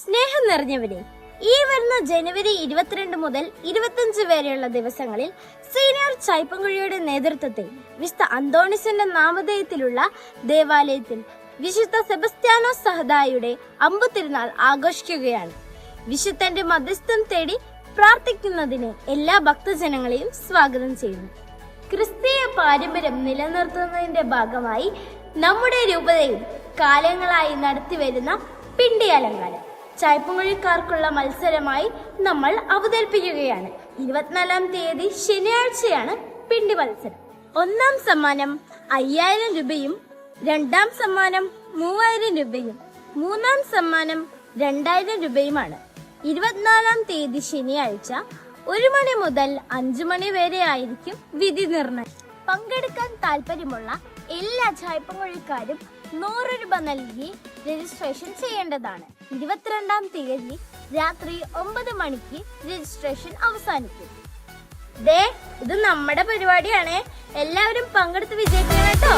സ്നേഹം നിറഞ്ഞവരെ, ഈ വരുന്ന ജനുവരി 22 മുതൽ 25 വരെയുള്ള ദിവസങ്ങളിൽ സീനിയർ ചൈപ്പൻകുഴിയുടെ നേതൃത്വത്തിൽ വിശുദ്ധ അന്തോണിസിന്റെ നാമധേയത്തിലുള്ള ദേവാലയത്തിൽ വിശുദ്ധ സെബസ്ത്യാനോസ് സഹദായുടെ അമ്പുതിരുനാൾ ആഘോഷിക്കുകയാണ്. വിശുദ്ധന്റെ മധ്യസ്ഥം തേടി പ്രാർത്ഥിക്കുന്നതിന് എല്ലാ ഭക്തജനങ്ങളെയും സ്വാഗതം ചെയ്യുന്നു. ക്രിസ്തീയ പാരമ്പര്യം നിലനിർത്തുന്നതിന്റെ ഭാഗമായി നമ്മുടെ രൂപതയിൽ കാലങ്ങളായി നടത്തിവരുന്ന പിണ്ടി അലങ്കാരം ചൈപ്പൻകുഴിക്കാർക്കുള്ള മത്സരമായി നമ്മൾ അവതരിപ്പിക്കുകയാണ്. 24-ാം തീയതി ശനിയാഴ്ചയാണ് പിണ്ടി മത്സരം. 1-ാം സമ്മാനം 5000 രൂപയും 2-ാം സമ്മാനം 3000 രൂപയും 3-ാം സമ്മാനം 2000 രൂപയുമാണ്. 24-ാം തീയതി ശനിയാഴ്ച 1 മണി മുതൽ 5 മണി വരെ ആയിരിക്കും വിധി നിർണയം. പങ്കെടുക്കാൻ താല്പര്യമുള്ള എല്ലാ ചൈപ്പൻകുഴിക്കാരും 100 രൂപ നൽകി രജിസ്ട്രേഷൻ ചെയ്യേണ്ടതാണ്. 22-ാം തീയതി രാത്രി 9 മണിക്ക് രജിസ്ട്രേഷൻ അവസാനിക്കും. ഇത് നമ്മുടെ പരിപാടിയാണ്. എല്ലാവരും പങ്കെടുത്ത് വിജയിക്കണം കേട്ടോ.